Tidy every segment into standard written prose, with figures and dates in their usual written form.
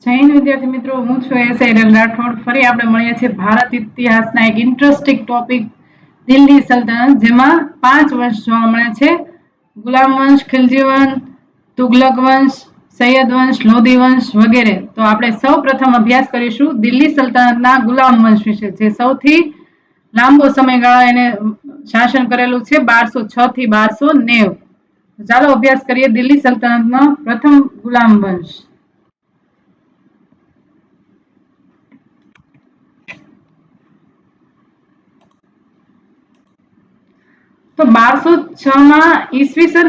જૈન વિદ્યાર્થી મિત્રો, હું છું એસઆઈ રાઠોડ. ફરી આપણે મળ્યા છીએ ભારત ઇતિહાસના એક ઇન્ટરેસ્ટિંગ ટોપિક દિલ્હી સલ્તનત, જેમાં 5 વંશ જોવા મળે છે: ગુલામ વંશ, ખિલજી વંશ, તુગલક વંશ, સૈયદ વંશ, લોધી વંશ વગેરે. તો આપણે સૌ પ્રથમ અભ્યાસ કરીશું દિલ્હી સલ્તનતના ગુલામ વંશ વિશે, જે સૌથી લાંબો સમયગાળો એને શાસન કરેલું છે, 1206 થી 1290. ચાલો અભ્યાસ કરીએ દિલ્હી સલ્તનતનો પ્રથમ ગુલામ વંશ. તો 1206 માં ઈસવીસન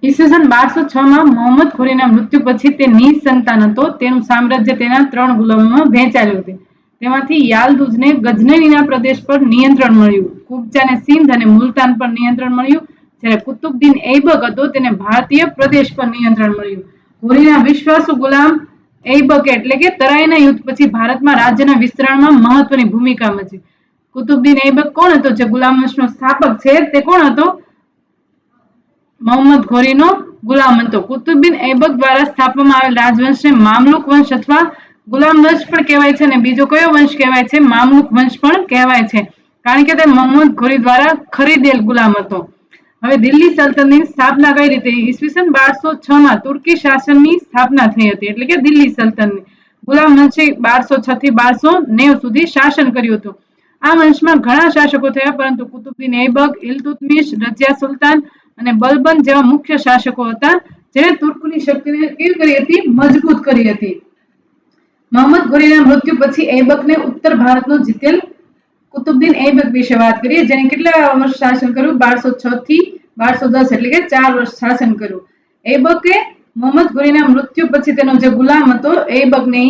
1206 માં મોહમ્મદ ઘોરીના મૃત્યુ પછી તે નિસંતાન હતો. તેનું સામ્રાજ્ય તેના 3 ગુલામોમાં વહેંચાયું હતું. તેમાંથી યાલદુજને ગઝનીના પ્રદેશ પર નિયંત્રણ મળ્યું, કુબચાને સિંધ અને મુલતાન પર નિયંત્રણ મળ્યું, જ્યારે કુતુબદીન ઐબક હતો તેને ભારતીય પ્રદેશ પર નિયંત્રણ મળ્યું. ઘોરીના વિશ્વાસુ ગુલામ ઐબકે એટલે કે તરાઈના યુદ્ધ પછી ભારતમાં રાજ્યના વિસ્તરણમાં મહત્વની ભૂમિકા ભજવી. કુતુબદીન ઐબક કોણ હતો? જે ગુલામ વંશનો સ્થાપક છે, તે કોણ હતો? મોહમ્મદ ઘોરીનો ગુલામ હતો. કુતુબદીન ઐબક દ્વારા સ્થાપવામાં આવેલ રાજવંશને મામલુક વંશ અથવા ગુલામ વંશ પણ કહેવાય છે, અને બીજો કયો વંશ કહેવાય છે? મામલુક વંશ પણ કહેવાય છે, કારણ કે તે મોહમ્મદ ઘોરી દ્વારા ખરીદેલ ગુલામ હતો. હવે દિલ્હી સલ્તનતની સ્થાપના કઈ રીતે? ઈસવીસન 1206 માં તુર્કી શાસનની સ્થાપના થઈ હતી, એટલે કે દિલ્હી સલ્તનતની. ગુલામ વંશે 1206 થી 1290 સુધી શાસન કર્યું હતું. આ વંશમાં ઘણા શાસકો થયા, પરંતુ કુતુબદીન ઐબક, ઇલ્તુત્મિશ, રઝિયા સુલતાન અને બલબન જેવા મુખ્ય શાસકો હતા, જેણે તુર્કની શક્તિને કેવી કરી હતી? મજબૂત કરી હતી. મોહમ્મદ ઘોરીના મૃત્યુ પછી ઐબકને ઉત્તર ભારતનો જીતેલ કુતુબદીન ઐબક વિશે વાત કરીએ, જેને કેટલા વર્ષ શાસન કર્યું? 1206 થી 1210, એટલે કે 4 વર્ષ શાસન કર્યું. ઐબકે મોહમ્મદ ઘોરીના મૃત્યુ પછી તેનો જે ગુલામ હતો ઐબકને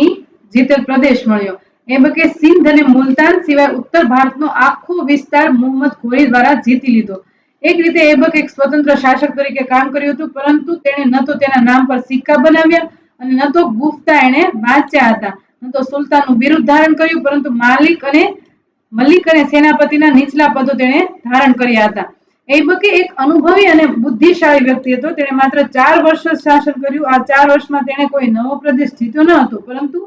જીતેલ પ્રદેશ મળ્યો. ઐબકે સિંધ અને મુલતાન સિવાય ઉત્તર ભારતનો આખો વિસ્તાર મોહમ્મદ ઘોરી દ્વારા જીતી લીધો. એક રીતે ઐબક એક સ્વતંત્ર શાસક તરીકે કામ કર્યું હતું, પરંતુ તેણે ન તો તેના નામ પર સિક્કા બનાવ્યા અને ન તો ગુફતા એણે વાંચ્યા હતા, ન તો સુલતાનનું બિરુદ ધારણ કર્યું, પરંતુ મલિક અને સેનાપતિના નીચલા પદો તેણે ધારણ કર્યા હતા. ઐબકે એક અનુભવી અને બુદ્ધિશાળી વ્યક્તિ હતો. તેણે માત્ર 4 વર્ષ શાસન કર્યું. આ 4 વર્ષમાં તેણે કોઈ નવો પ્રદેશ જીત્યો ન હતો, પરંતુ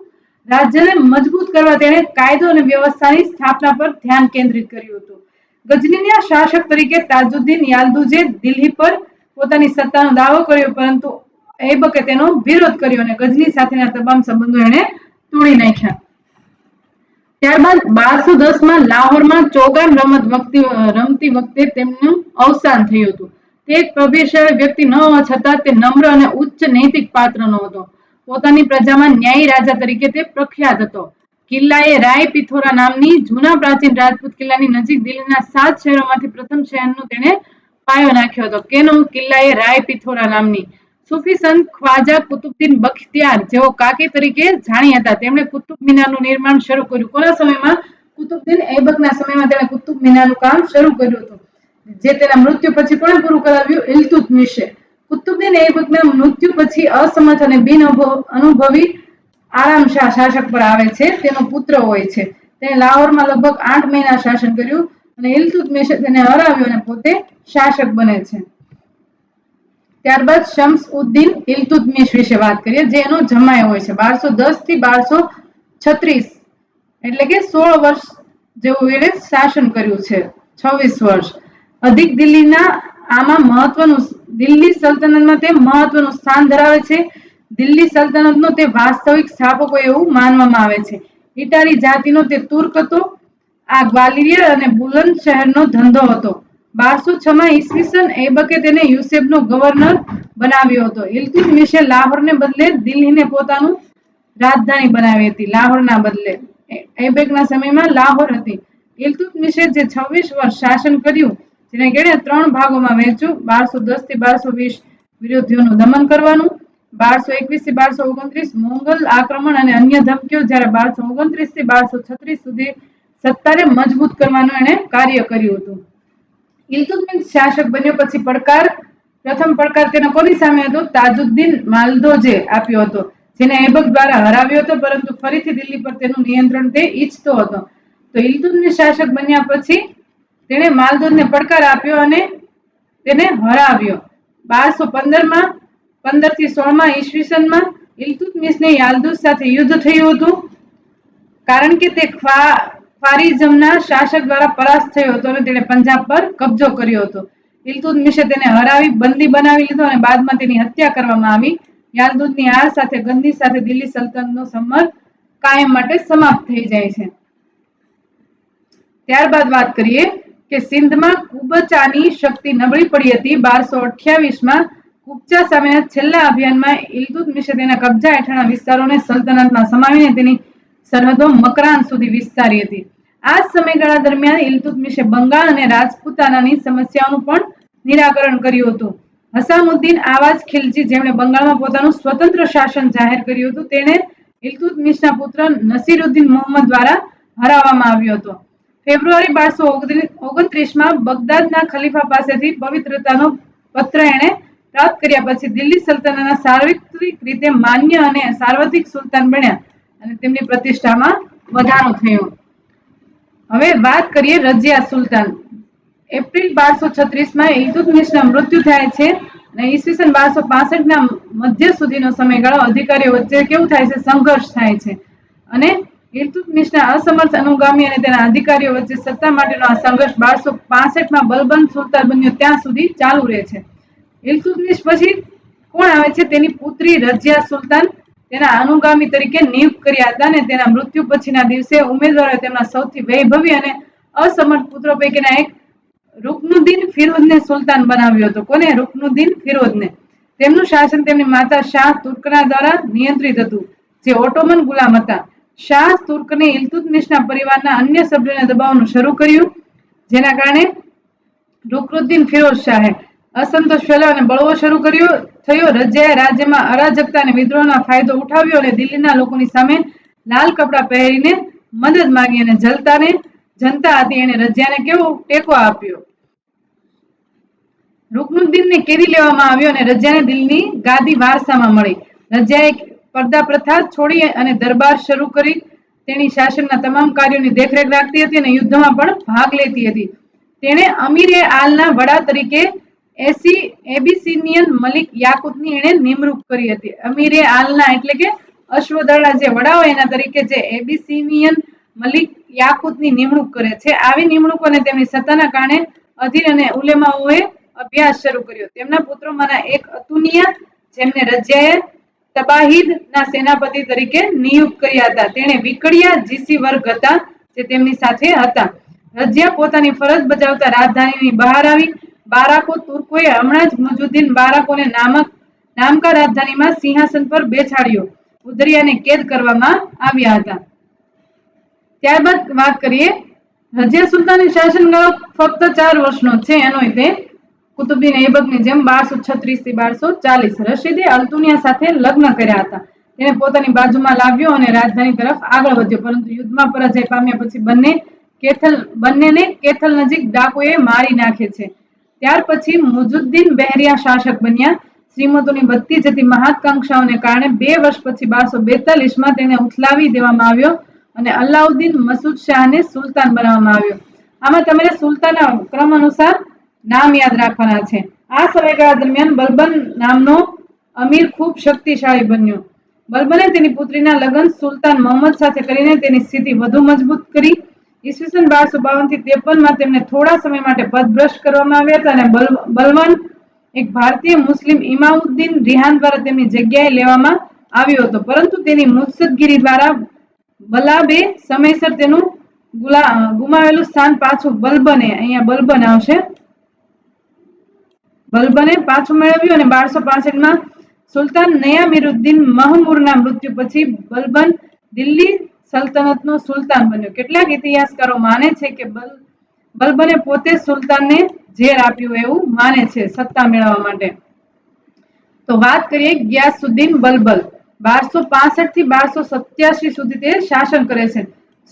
રાજ્યને મજબૂત કરવા તેણે કાયદો અને વ્યવસ્થાની સ્થાપના પર ધ્યાન કેન્દ્રિત કર્યું હતું. ગઝનીના શાસક તરીકે તાજુદ્દીન યાલદુજે દિલ્હી પર પોતાની સત્તાનો દાવો કર્યો, પરંતુ ઐબકે તેનો વિરોધ કર્યો અને ગઝની સાથેના તમામ સંબંધો એણે તોડી નાખ્યા. ત્યારબાદ 1210 માં લાહોરમાં ચોગાન રમતી વખતે તેમનું અવસાન થયું હતું. તે એક પ્રભાવશાળી વ્યક્તિ ન હોવા છતાં તે નમ્ર અને ઉચ્ચ નૈતિક પાત્રનો હતો. પોતાની પ્રજામાં ન્યાયી રાજા તરીકે તે પ્રખ્યાત હતો. કિલ્લાએ રાય પિથોરા નામની જૂના પ્રાચીન રાજપૂત કિલ્લાની નજીક દિલ્હીના 7 શહેરોમાંથી પ્રથમ શહેરનો તેણે પાયો નાખ્યો હતો. કેનો? કિલ્લાએ રાય પિથોરા નામની. સૂફી સંત ખ્વાજા કુતુબદીન બખ્તિયાર, જેઓ કાકી તરીકે જાણી હતા, તેમણે કુતુબ મિનારનું નિર્માણ શરૂ કર્યું. કોના સમયમાં? કુતુબદીન ઐબકના સમયમાં તેણે કુતુબ મિનારનું કામ શરૂ કર્યું હતું, જે તેના મૃત્યુ પછી કોણે પૂરું કરાવ્યું? ઇલ્તુત્મિશે. કુતુબદીન ઐબકના મૃત્યુ પછી અસમર્થ અને બિનઅનુભવી આરામશાહ શાસક પર આવે છે. તેનો પુત્ર હોય છે. તેણે લાહોરમાં લગભગ 8 મહિના શાસન કર્યું અને ઇલ્તુત્મિશે તેને હરાવ્યો અને પોતે શાસક બને છે. ત્યારબાદ શમ્સ ઉદ્દીન ઇલ્તુત્મિશ વિશે વાત કરીએ, જે એનો જમાઈ હોય છે. 1210 થી 1236, એટલે કે 16 વર્ષ જેવું એને શાસન કર્યું છે. 26 વર્ષ. અધિક દિલ્હી સલ્તનતમાં તે મહત્વનું સ્થાન ધરાવે છે. દિલ્હી સલ્તનતનો તે વાસ્તવિક સ્થાપકો એવું માનવામાં આવે છે. ઇટાલી જાતિનો તે તુર્ક હતો. આ ગ્વાલિયર અને બુલંદ શહેરનો ધંધો હતો. 1206 માં ઈસવીસન ઐબકે તેને યુસેફનો ગવર્નર બનાવ્યો હતો. ઇલ્તુત્મિશે લાહોરને બદલે દિલ્હીને પોતાનું રાજધાની બનાવી હતી. લાહોરના બદલે ઐબકના સમયમાં લાહોર હતી. ઇલ્તુત્મિશે જે 26 વર્ષ શાસન કર્યું, જેને કેણે 3 ભાગોમાં વહેંચ્યું: 1210 થી 1220 વિરોધીઓનું દમન કરવાનું, 1221 થી 1229 મોંગલ આક્રમણ અને અન્ય ધમકીઓ, જ્યારે 1229 થી 1236 સુધી સત્તાને મજબૂત કરવાનું એણે કાર્ય કર્યું હતું. ઇલ્તુત્મિશ શાસક બન્યો પછી પ્રથમ પડકાર તેનો કોની સામે હતો? તાજુદ્દીન માલદોજે આપ્યો હતો, જેને ઐબક દ્વારા હરાવ્યો હતો, પરંતુ ફરીથી દિલ્હી પર તેનું નિયંત્રણ તે ઈચ્છતો હતો. તો ઇલ્તુત્મિશ શાસક બન્યા પછી તેણે માલદોજને પડકાર આપ્યો અને તેને હરાવ્યો. 1215 માં 15 થી 16 ઈસવીસનમાં ઇલ્તુત્મિશને યાલ્દુસ સાથે યુદ્ધ થયું હતું, કારણ કે તે ખ્વારિઝમના શાસક દ્વારા પરાસ્ત થયો હતો અને તેણે પંજાબ પર કબજો કર્યો હતો. ઇલ્તુત્મિશે તેને હરાવી બંદી બનાવી લીધો અને બાદમાં તેની હત્યા કરવામાં આવી. યાલ્દુસની હાર સાથે ગંદી સાથે દિલ્હી સલ્તનતનો સમર કાયમ માટે સમાપ્ત થઈ જાય છે. ત્યારબાદ વાત કરીએ કે સિંધમાં કુબચાની શક્તિ નબળી પડી હતી. 1228માં કુબચા સામેના છેલ્લા અભિયાનમાં ઇલ્તુત્મિશે તેના કબજા હેઠળના વિસ્તારોને સલ્તનતમાં સમાવીને તેની સરહદો મકરાન સુધી વિસ્તારી હતી. આ જ સમયગાળા દરમિયાન ઇલ્તુત્મિશે બંગાળ અને રાજપૂતાનાની સમસ્યાઓનું પણ નિરાકરણ કર્યું હતું. હસામુદ્દીન આવાજ ખિલજી, જેમણે બંગાળમાં પોતાનું સ્વતંત્ર શાસન જાહેર કર્યું હતું, તેણે ઇલ્તુત્મિશના પુત્ર નસીરુદ્દીન મોહમ્મદ દ્વારા હરાવવામાં આવ્યો હતો. ફેબ્રુઆરી 1229માં બગદાદના ખલીફા પાસેથી પવિત્રતાનો પત્ર એણે પ્રાપ્ત કર્યા પછી દિલ્હી સલ્તનતના સાર્વત્રિક રીતે માન્ય અને સાર્વત્રિક સુલતાન બન્યા અને તેમની પ્રતિષ્ઠામાં વધારો થયો. હવે વાત કરીએ રજિયા સુલતાન. એપ્રિલ 1236માં ઇલ્તુત્મિશના મૃત્યુ થાય છે અને ઈસવીસન 1265ના મધ્ય સુધીનો સમયગાળો અધિકારીઓ વચ્ચે કેવું થાય છે? સંઘર્ષ થાય છે અને ઇલ્તુત્મિશના અસમર્થ અનુગામી અને તેના અધિકારીઓ વચ્ચે સત્તા માટેનો આ સંઘર્ષ 1265માં બલબન સુલતાન બન્યો ત્યાં સુધી ચાલુ રહે છે. ઇલ્તુત્મિશ પછી કોણ આવે છે? તેની પુત્રી રજિયા સુલતાન તેના અનુગામી તરીકે નિયુક્ત કર્યા હતા અને તેના મૃત્યુ પછીના દિવસે ઉમેદવારોએ તેમના સૌથી વૈભવી અને અસમર્થ પુત્રો પૈકીના એક રુકનુદ્દીન ફિરોઝને સુલતાન બનાવ્યો હતો. કોને? રુકનુદ્દીન ફિરોઝને. તેમનું શાસન તેમની માતા શાહ તુર્કના દ્વારા નિયંત્રિત હતું, જે ઓટોમન ગુલામ હતા. શાહ તુર્કને ઇલ્તુત્મિશના પરિવારના અન્ય સભ્યોને દબાવવાનું શરૂ કર્યું, જેના કારણે રુકનુદ્દીન ફિરોઝ શાહે અસંતોષ ફેલાવ્યો અને બળવો શરૂ થયો. રજિયાએ રાજ્યમાં અરાજકતા અને વિદ્રોહનો ફાયદો ઉઠાવ્યો અને દિલ્હીના લોકોની સામે લાલ કપડાં પહેરીને મદદ માંગી અને જનતા હતી એને રજિયાને કેવો ટેકો આપ્યો. રુકનુદ્દીનને કેદી લેવામાં આવ્યો અને રજિયાને દિલ્હીની ગાદી વારસામાં મળી. રજિયાએ પડદા પ્રથા છોડી અને દરબાર શરૂ કરી. તેણી શાસનના તમામ કાર્યોની દેખરેખ રાખતી હતી અને યુદ્ધમાં પણ ભાગ લેતી હતી. તેણે અમીર-એ આલના વડા તરીકે એબિસિનિયન મલિક યાકુતની એણે નિમણૂક કરી હતી. અમીર-એ આલના એટલે કે અશ્વદળના જે વડા હોય એના તરીકે જે એબિસિનિયન મલિક યાકુતની નિમણૂક કરે છે. આવી નિમણૂક અને તેમની સત્તાના કારણે અધીર અને ઉલેમાઓએ અભ્યાસ શરૂ કર્યો. તેમના પુત્રોમાંના એક અતુનિયા, જેમને રજિયાએ તબાહિદના સેનાપતિ તરીકે નિયુક્ત કર્યા હતા. તેણે વિકડિયા જીસી વર્ગ હતા જે તેમની સાથે હતા. રજિયા પોતાની ફરજ બજાવતા રાજધાનીની બહાર આવી. બારાકો તુર્કોએ હમણાં જ મુઇઝુદ્દીન બારાકોને નામકા રાજધાનીમાં સિંહાસન પર બેસાડ્યો. ઉદરિયાને કેદ કરવામાં આવ્યા હતા. ત્યારબાદ વાત કરીએ રજિયા સુલતાનની શાસનગાળો ફક્ત 4 વર્ષનો છે. એનોય તે કુતુબુદ્દીન ઐબકની જેમ 1236 થી 1240. રશીદે અલ્તુનિયા સાથે લગ્ન કર્યા હતા. તેને પોતાની બાજુમાં લાવ્યો અને રાજધાની તરફ આગળ વધ્યો, પરંતુ યુદ્ધમાં પરાજય પામ્યા પછી બંનેને કેથલ નજીક ડાકુએ મારી નાખે છે. ત્યાર પછી મુઇઝુદ્દીન બહેરિયા શાસક બન્યા. શ્રીમંતોની વધતી જતી મહત્વાકાંક્ષાઓને કારણે 2 વર્ષ પછી 1242માં તેને ઉથલાવી દેવામાં આવ્યો અને અલાઉદ્દીન મસૂદ શાહને સુલતાન બનાવવામાં આવ્યો. આમાં તમારે સુલતાનના ક્રમ અનુસાર નામ યાદ રાખવાના છે. આ સમયગાળા દરમિયાન બલબન નામનો અમીર ખૂબ શક્તિશાળી બન્યો. બલબને તેની પુત્રીના લગ્ન સુલતાન મોહમ્મદ સાથે કરીને તેની સ્થિતિ વધુ મજબૂત કરી. ઈસવીસન 1252 થી 53માં તેમને થોડા સમય માટે પદભ્રષ્ટ કરવામાં આવ્યા હતા અને બલવાન એક ભારતીય મુસ્લિમ ઇમામુદ્દીન રિહાન દ્વારા તેમની જગ્યાએ લેવામાં આવ્યો હતો, પરંતુ તેની મુત્સદ્દગીરી દ્વારા બલાબે સમયસર તેનું ગુમાવેલું સ્થાન પાછું બલબન આવશે. બલબને પાછું મેળવ્યું અને 1265માં સુલતાન નયામીરુદ્દીન મહમૂરના મૃત્યુ પછી બલબન દિલ્હી સલ્તનતનો સુલતાન બન્યો. કેટલાક ઇતિહાસકારો માને છે કે બલબને પોતે સુલતાનને ઝેર આપ્યું એવું માને છે સત્તા મેળવવા માટે. તો વાત કરીએ ગિયાસુદ્દીન બલબન. 1265 થી 1287 સુધી તે શાસન કરે છે.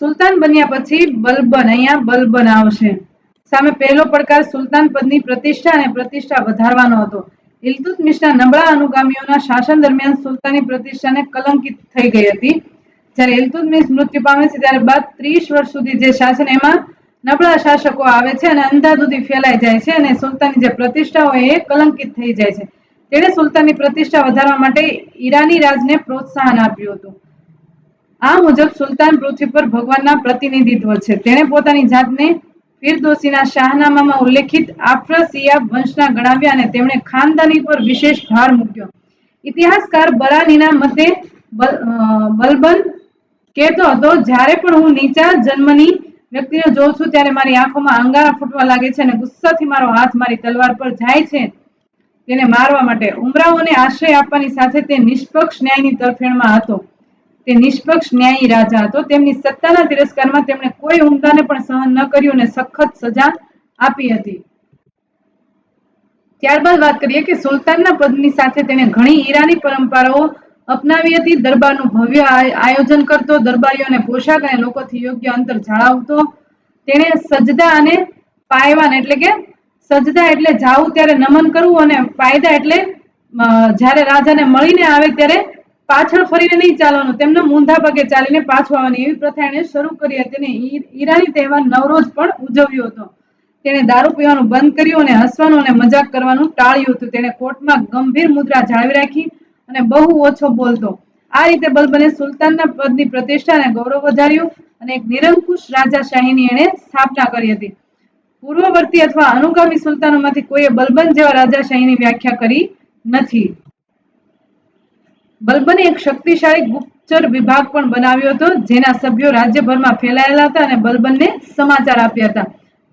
સુલતાન બન્યા પછી બલબન આવશે. સામે પહેલો પડકાર સુલતાન પદની પ્રતિષ્ઠા અને પ્રતિષ્ઠા વધારવાનો હતો. ઇલ્તુત્મિશના નબળા અનુગામીઓના શાસન દરમિયાન સુલતાની પ્રતિષ્ઠાને કલંકિત થઈ ગઈ હતી. જ્યારે ઇલ્તુત્મિશ મૃત્યુ પામે છે ત્યારે બાદ 30 વર્ષ સુધી જે શાસન એમાં નબળા શાસકો આવે છે અને અંધાધુંધી ફેલાઈ જાય છે અને સુલતાનની જે પ્રતિષ્ઠા હોય એ કલંકિત થઈ જાય છે. તેણે સુલતાનની પ્રતિષ્ઠા વધારવા માટે ઈરાની રાજને પ્રોત્સાહન આપ્યું હતું. આ મુજબ સુલતાન પૃથ્વી પર ભગવાનના પ્રતિનિધિત્વ છે. તેણે પોતાની જાતને ફિરદોસીના શાહનામામાં ઉલ્લેખિત આફ્રસિયાબ વંશના ગણાવ્યા અને તેમણે ખાનદાની પર વિશેષ ભાર મૂક્યો. ઇતિહાસકાર બરાનીના મતે બલબન કહેતો હતો, જ્યારે પણ હું નીચા જન્મની વ્યક્તિને જોઉં છું ત્યારે મારી આંખોમાં અંગારા ફૂટવા લાગે છે અને ગુસ્સાથી મારો હાથ મારી તલવાર પર જાય છે તેને મારવા માટે. ઉમરાઓને આશ્રય આપવાની સાથે તે નિષ્પક્ષ ન્યાયની તરફેણમાં હતો. તે નિષ્પક્ષ ન્યાયી રાજા હતો. તેમની સત્તાના તિરસ્કારમાં તેમણે કોઈ ઉમદાને પણ સહન ન કર્યું અને સખત સજા આપી હતી. ત્યારબાદ વાત કરીએ કે સુલતાનના પદની સાથે તેણે ઘણી ઈરાની પરંપરાઓ અપનાવી હતી. દરબારનું ભવ્ય આયોજન કરતો, દરબારીઓને પોશાક અને લોકોથી યોગ્ય અંતર જાળવતો. તેણે સજદા અને પાયવાન એટલે કે સજદા એટલે જાવું ત્યારે નમન કરવું અને પાયદા એટલે જ્યારે રાજાને મળીને આવે ત્યારે પાછળ ફરીને નહીં ચાલવાનું, તેમના મૂંધા પગે ચાલીને પાછું આવવાની એવી પ્રથા એણે શરૂ કરી હતી. અને ઈરાની તહેવાર નવરોઝ પણ ઉજવ્યો હતો. તેણે દારૂ પીવાનું બંધ કર્યું અને હસવાનું અને મજાક કરવાનું ટાળ્યું હતું. તેણે કોર્ટમાં ગંભીર મુદ્રા જાળવી રાખી અને બહુ ઓછો બોલતો. આ રીતે બલબને સુલતાનના પદની પ્રતિષ્ઠા અને ગૌરવ વધાર્યું અને એક નિરંકુશ રાજાશાહીની એણે સ્થાપના કરી હતી. પૂર્વવર્તી અથવા અનુગામી સુલતાનોમાંથી કોઈએ બલબન જેવા રાજાશાહીની વ્યાખ્યા કરી નથી. બલબને એક શક્તિશાળી ગુપ્તચર વિભાગ પણ બનાવ્યો હતો, જેના સભ્યો રાજ્યભરમાં ફેલાયેલા હતા અને બલબનને સમાચાર આપ્યા હતા.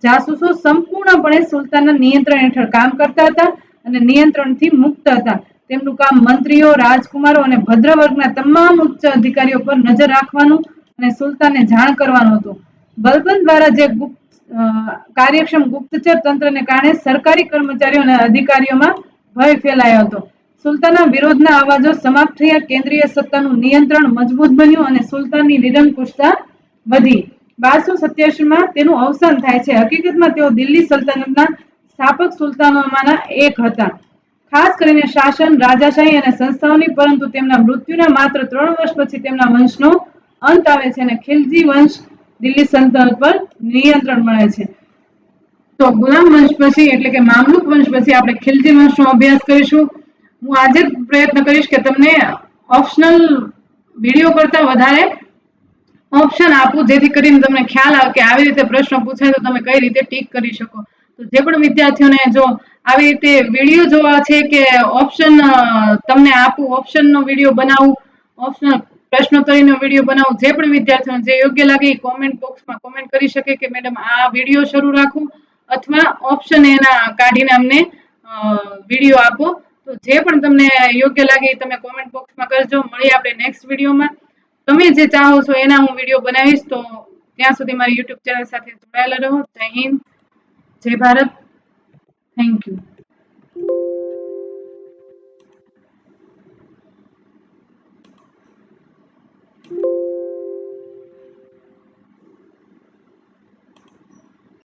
જાસૂસો સંપૂર્ણપણે સુલતાનના નિયંત્રણ હેઠળ કામ કરતા હતા અને નિયંત્રણથી મુક્ત હતા. તેમનું કામ મંત્રીઓ, રાજકુમારો અને ભદ્ર વર્ગના તમામ ઉચ્ચ અધિકારીઓ પર નજર રાખવાનું અને સુલતાનને જાણ કરવાનું હતું. બલબન દ્વારા જે કાર્યક્ષમ ગુપ્તચર તંત્રને કારણે સરકારી કર્મચારીઓ અને અધિકારીઓમાં ભય ફેલાયો હતો. સુલતાનના વિરોધના અવાજો સમાપ્ત થયા, કેન્દ્રીય સત્તાનું નિયંત્રણ મજબૂત બન્યું અને સુલતાનની નિરંકુશતા વધી. 1287માં તેનું અવસાન થાય છે. હકીકતમાં તેઓ દિલ્હી સલ્તનતના સ્થાપક સુલતાનોમાંના એક હતા, ખાસ કરીને શાસન, રાજાશાહી અને સંસ્થાઓની. પરંતુ તેમના મૃત્યુના માત્ર 3 વર્ષ પછી તેમના વંશનો અંત આવે છે અને ખિલજી વંશ દિલ્હી સલ્તનત પર નિયંત્રણ મળે છે. તો ગુલામ વંશ પછી એટલે કે મામલુક વંશ પછી આપણે ખિલજી વંશનો અભ્યાસ કરીશું. હું આજે પ્રયત્ન કરીશ કે તમને ઓપ્શનલ વિડીયો કરતા વધારે ઓપ્શન આપું, જેથી કરીને તમને ખ્યાલ આવે કે આવી રીતે પ્રશ્ન પૂછાય તો તમે કઈ રીતે ટીક કરી શકો. તો જે પણ વિદ્યાર્થીઓને જો આવી રીતે વિડીયો જોવા છે કે ઓપ્શન તમને આપું, ઓપ્શનનો વિડીયો બનાવું, ઓપ્શનલ પ્રશ્નોત્તરીનો વિડીયો બનાવું, જે પણ વિદ્યાર્થીઓને જે યોગ્ય લાગે એ કોમેન્ટ બોક્સમાં કોમેન્ટ કરી શકે કે મેડમ આ વિડીયો શરૂ રાખું અથવા ઓપ્શન એના કાઢીને અમને વિડીયો આપો. તો જે પણ તમને યોગ્ય લાગે એ તમે કોમેન્ટ બોક્સમાં કરજો. મળીએ આપણે નેક્સ્ટ વિડીયોમાં. તમે જે ચાહો છો એના હું વિડીયો બનાવીશ. તો ત્યાં સુધી મારી યુટ્યુબ ચેનલ સાથે જોડાયેલા રહો. જય હિન્દ, જય ભારત. Thank you.